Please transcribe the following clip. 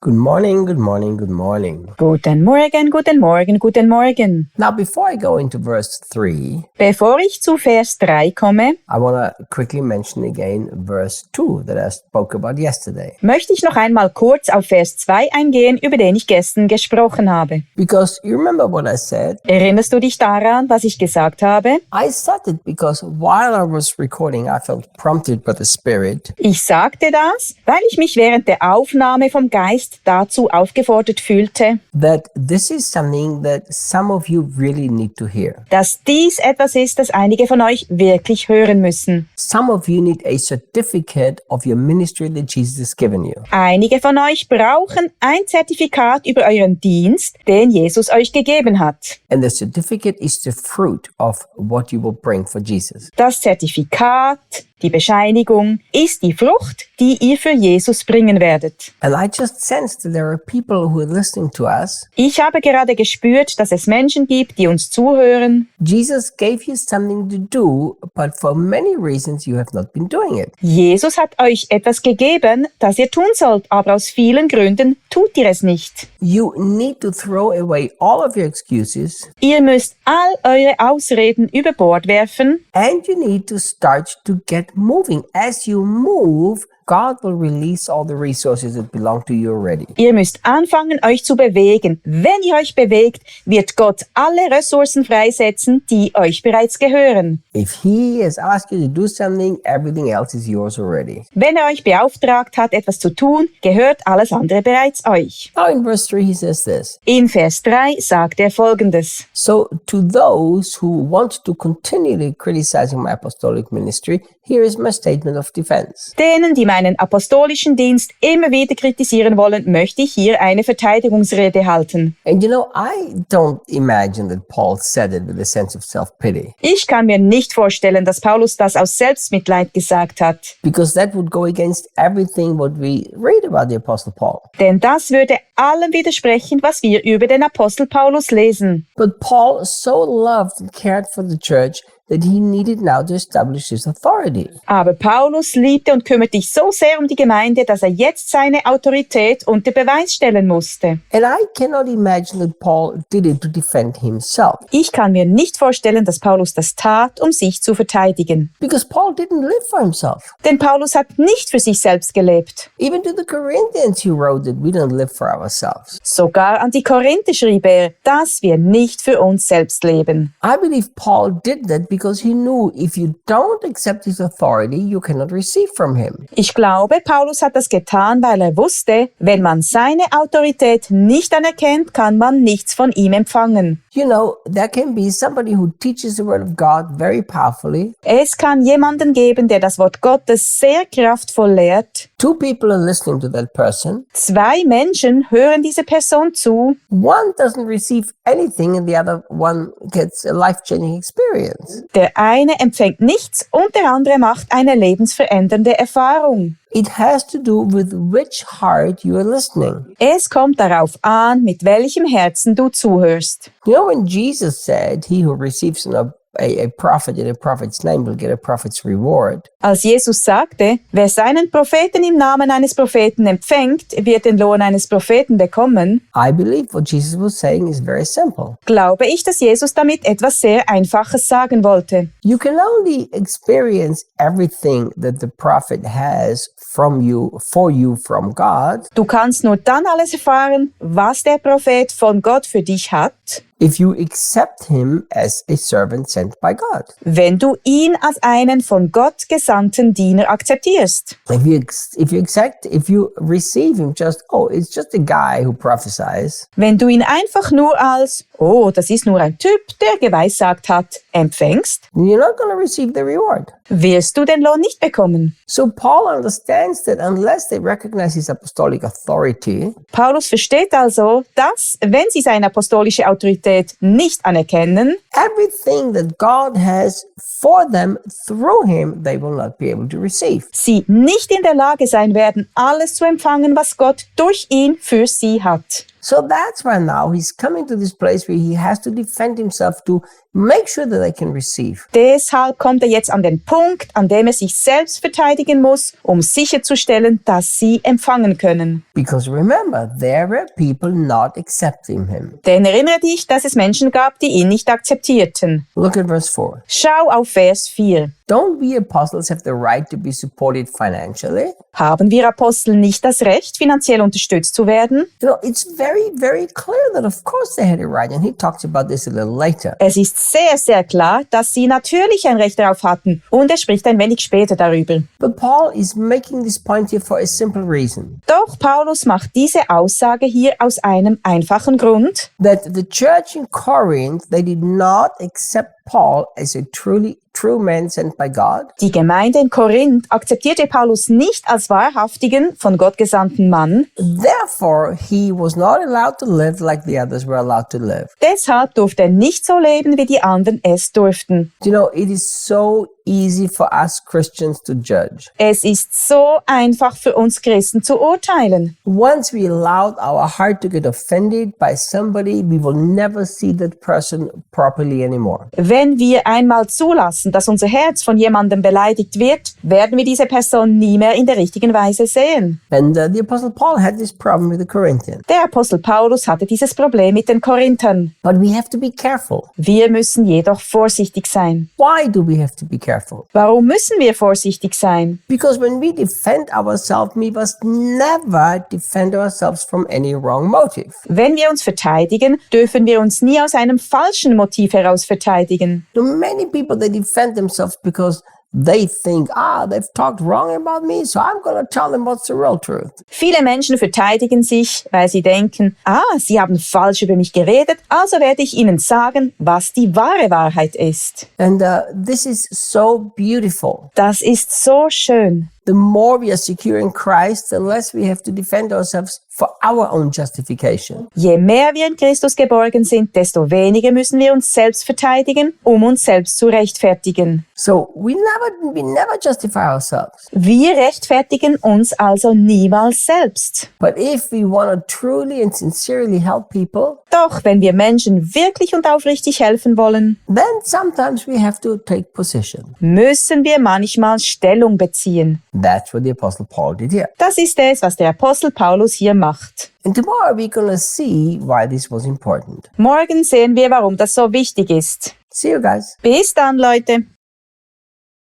Good morning, good morning, good morning. Guten Morgen, guten Morgen, guten Morgen. Now, before I go into verse 3, Bevor ich zu Vers 3 komme, I want to quickly mention again verse 2 that I spoke about yesterday. möchte ich noch einmal kurz auf Vers 2 eingehen, über den ich gestern gesprochen habe. Because you remember what I said? Erinnerst du dich daran, was ich gesagt habe? I said it because while I was recording, I felt prompted by the Spirit Ich sagte das, weil ich mich während der Aufnahme vom Geist dazu aufgefordert fühlte, that this is something that some of you really need to hear. dass dies etwas ist, das einige von euch wirklich hören müssen. Some of you need a certificate of your ministry that Jesus has given you. Einige von euch brauchen ein Zertifikat über euren Dienst, den Jesus euch gegeben hat. And the certificate is the fruit of what you will bring for Jesus. Das Zertifikat, die Bescheinigung, ist die Frucht, die ihr für Jesus bringen werdet. And I just sensed that there are people who are listening to us. Ich habe gerade gespürt, dass es Menschen gibt, die uns zuhören. Jesus gave you something to do, but for many reasons you have not been doing it. Jesus hat euch etwas gegeben, das ihr tun sollt, aber aus vielen Gründen tut ihr es nicht. You need to throw away all of your excuses, Ihr müsst all eure Ausreden über Bord werfen and you need to start to get moving. As you move, God will release all the resources that belong to you already. Ihr müsst anfangen, euch zu bewegen. Wenn ihr euch bewegt, wird Gott alle Ressourcen freisetzen, die euch bereits gehören. If He has asked you to do something, everything else is yours already. Wenn er euch beauftragt hat, etwas zu tun, gehört alles andere bereits euch. Now in verse 3 he says this. In Vers 3 sagt er Folgendes. So to those who want to continually criticizing my apostolic ministry, here is my statement of defense. Denen, die meinen apostolischen Dienst immer wieder kritisieren wollen, möchte ich hier eine Verteidigungsrede halten. And you know, I don't imagine that Paul said it with a sense of self-pity, Ich kann mir nicht vorstellen, dass Paulus das aus Selbstmitleid gesagt hat. because that would go against everything what we read about the Apostle Paul. Denn das würde allem widersprechen, was wir über den Apostel Paulus lesen. But Paul so loved and cared for the church that he needed now to establish his authority. Aber Paulus liebte und kümmerte sich so sehr um die Gemeinde, dass er jetzt seine Autorität unter Beweis stellen musste. And I cannot imagine that Paul did it to defend himself, Ich kann mir nicht vorstellen, dass Paulus das tat, um sich zu verteidigen. because Paul didn't live for himself. Denn Paulus hat nicht für sich selbst gelebt. Even to the Corinthians he wrote that we don't live for ourselves. Sogar an die Korinther schrieb er, dass wir nicht für uns selbst leben. I believe Paul did that because he knew if you don't accept his authority, you cannot receive from him. Ich glaube, Paulus hat das getan, weil er wusste, wenn man seine Autorität nicht anerkennt, kann man nichts von ihm empfangen. You know, there can be somebody who teaches the word of God very powerfully. Es kann jemanden geben, der das Wort Gottes sehr kraftvoll lehrt. Two people are listening to that person. 2 Menschen hören diese Person zu. One doesn't receive anything and the other one gets a life-changing experience. Der eine empfängt nichts und der andere macht eine lebensverändernde Erfahrung. It has to do with which heart you are listening. Es kommt darauf an, mit welchem Herzen du zuhörst. You know, when Jesus said, he who receives a prophet in a prophet's name will get a prophet's reward. Als Jesus sagte, wer seinen Propheten im Namen eines Propheten empfängt, wird den Lohn eines Propheten bekommen, I believe what Jesus was saying is very simple. glaube ich, dass Jesus damit etwas sehr Einfaches sagen wollte. You can only experience everything that the prophet has from you, for you from God, Du kannst nur dann alles erfahren, was der Prophet von Gott für dich hat, if you accept him as a servant sent by God. wenn du ihn als einen von Gott gesandten Diener akzeptierst. If you receive him just, oh, it's just a guy who prophesies, Wenn du ihn einfach nur als, oh, das ist nur ein Typ, der geweissagt hat, empfängst, you're not going to receive the reward. wirst du den Lohn nicht bekommen. So Paul understands that unless they recognize his apostolic authority, Paulus versteht also, dass, wenn sie seine apostolische Autorität nicht anerkennen, everything that God has for them through him, they will not be able to receive. sie nicht in der Lage sein werden, alles zu empfangen, was Gott durch ihn für sie hat. So that's why now he's coming to this place where he has to defend himself to make sure that they can receive. Deshalb kommt er jetzt an den Punkt, an dem er sich selbst verteidigen muss, um sicherzustellen, dass sie empfangen können. Because remember, there were people not accepting him. Denn erinnere dich, dass es Menschen gab, die ihn nicht akzeptierten. Look at verse 4. Schau auf Vers 4. Don't we apostles have the right to be supported financially? Haben wir Apostel nicht das Recht, finanziell unterstützt zu werden? You know, it's very, very clear that of course they had a right, and he talks about this a little later. Es ist sehr, sehr klar, dass sie natürlich ein Recht darauf hatten und er spricht ein wenig später darüber. But Paul is making this point here for a simple reason. Doch Paulus macht diese Aussage hier aus einem einfachen Grund. That the church in Corinth, they did not accept Paul as a true man sent by God. Die Gemeinde in Korinth akzeptierte Paulus nicht als wahrhaftigen, von Gott gesandten Mann. Therefore, he was not allowed to live like the others were allowed to live. Deshalb durfte er nicht so leben, wie die anderen es durften. You know, it is so easy for us Christians to judge. Es ist so einfach für uns Christen zu urteilen. Once we allowed our heart to get offended by somebody, we will never see that person properly anymore. Wenn wir einmal zulassen, dass unser Herz von jemandem beleidigt wird, werden wir diese Person nie mehr in der richtigen Weise sehen. And the Apostle Paul had this problem with the Corinthians. Der Apostel Paulus hatte dieses Problem mit den Korinthern. But we have to be careful. Wir müssen jedoch vorsichtig sein. Why do we have to be careful? Warum müssen wir vorsichtig sein? Because when we defend ourselves, we must never defend ourselves from any wrong motive. Wenn wir uns verteidigen, dürfen wir uns nie aus einem falschen Motiv heraus verteidigen. So many people, they defend themselves because they think, they've talked wrong about me, so I'm going to tell them what's the real truth. Viele Menschen verteidigen sich, weil sie denken, sie haben falsch über mich geredet, also werde ich ihnen sagen, was die wahre Wahrheit ist. And this is so beautiful. Das ist so schön. The more we are secure in Christ, the less we have to defend ourselves for our own justification. Je mehr wir in Christus geborgen sind, desto weniger müssen wir uns selbst verteidigen, um uns selbst zu rechtfertigen. So we never justify ourselves. Wir rechtfertigen uns also niemals selbst. But if we want to truly and sincerely help people, Doch wenn wir Menschen wirklich und aufrichtig helfen wollen, then sometimes we have to take position. müssen wir manchmal Stellung beziehen. That's what the Apostle Paul did here. Das ist es, was der Apostel Paulus hier macht. And tomorrow we're going to see why this was important. Morgen sehen wir, warum das so wichtig ist. See you guys. Bis dann, Leute.